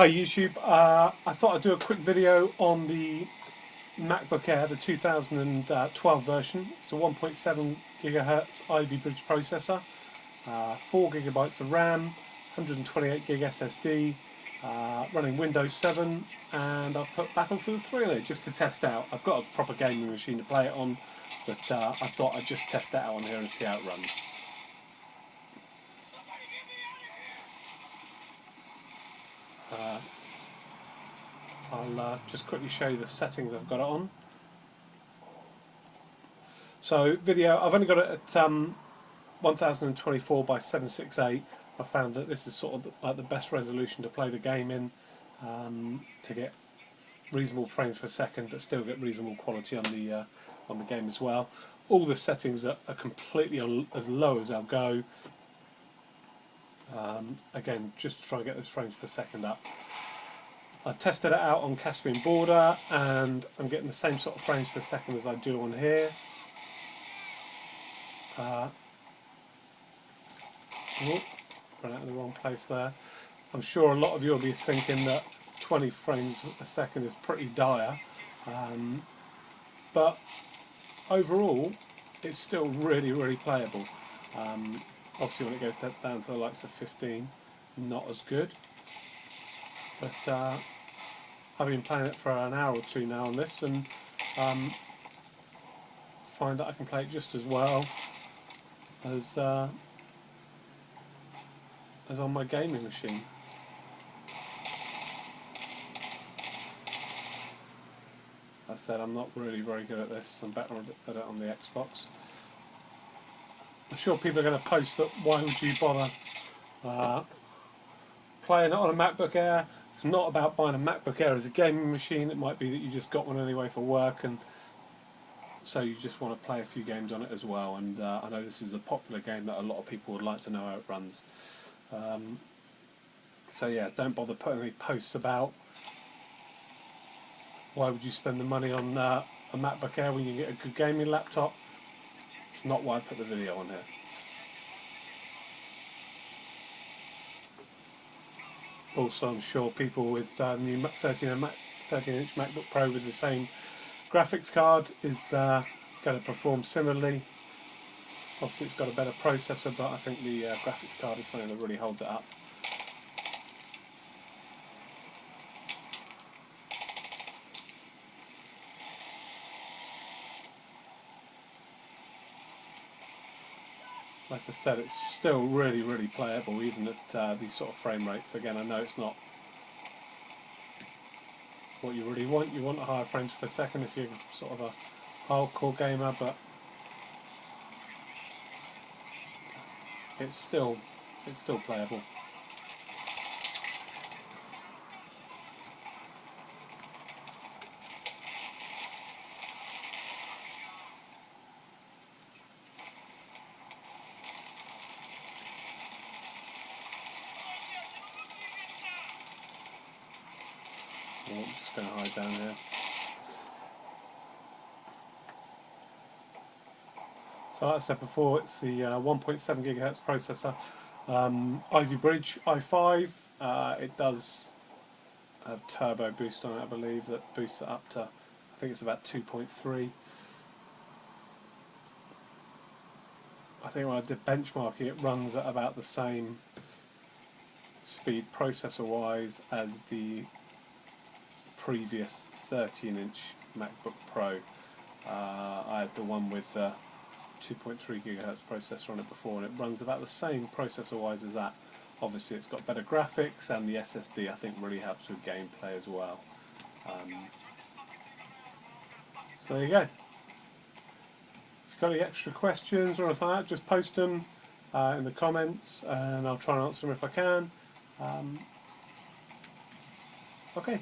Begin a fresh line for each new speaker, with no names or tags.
Hi YouTube, I thought I'd do a quick video on the Macbook Air, the 2012 version. It's a 1.7 gigahertz Ivy Bridge processor, 4 gigabytes of RAM, 128 gig SSD, running Windows 7, and I've put Battlefield 3 on it just to test out. I've got a proper gaming machine to play it on, but I thought I'd just test it out on here and see how it runs. I'll just quickly show you the settings I've got it on. So video, I've only got it at 1024 by 768. I found that this is sort of like the best resolution to play the game in, to get reasonable frames per second, but still get reasonable quality on the game as well. All the settings are completely as low as I'll go. Again, just to try and get those frames per second up. I've tested it out on Caspian Border, and I'm getting the same sort of frames per second as I do on here. Oh, ran out in the wrong place there. I'm sure a lot of you will be thinking that 20 frames a second is pretty dire, but overall it's still really playable. Obviously when it goes down to the likes of 15, not as good, but I've been playing it for an hour or two now on this, and find that I can play it just as well as on my gaming machine. Like I said, I'm not really very good at this. I'm better at it on the Xbox. I'm sure people are going to post that why would you bother playing it on a MacBook Air. It's not about buying a MacBook Air as a gaming machine. It might be that you just got one anyway for work, and so you just want to play a few games on it as well. And I know this is a popular game that a lot of people would like to know how it runs. So yeah, don't bother putting any posts about why would you spend the money on a MacBook Air when you get a good gaming laptop. It's not why I put the video on here. Also, I'm sure people with new 13-inch MacBook Pro with the same graphics card is going to perform similarly. Obviously it's got a better processor, but I think the graphics card is something that really holds it up. Like I said, it's still really playable even at these sort of frame rates. Again, I know it's not what you really want. You want a higher frames per second if you're sort of a hardcore gamer, but it's still playable. Oh, I'm just going to hide down here. So like I said before, it's the 1.7 gigahertz processor, Ivy Bridge i5. It does have turbo boost on it, I believe, that boosts it up to, I think it's about 2.3. I think when I did benchmarking, it runs at about the same speed processor-wise as the previous 13-inch MacBook Pro. I had the one with the 2.3 gigahertz processor on it before, and it runs about the same processor-wise as that. Obviously, it's got better graphics, and the SSD I think really helps with gameplay as well. So there you go. If you've got any extra questions or anything like that, just post them in the comments, and I'll try and answer them if I can. Okay.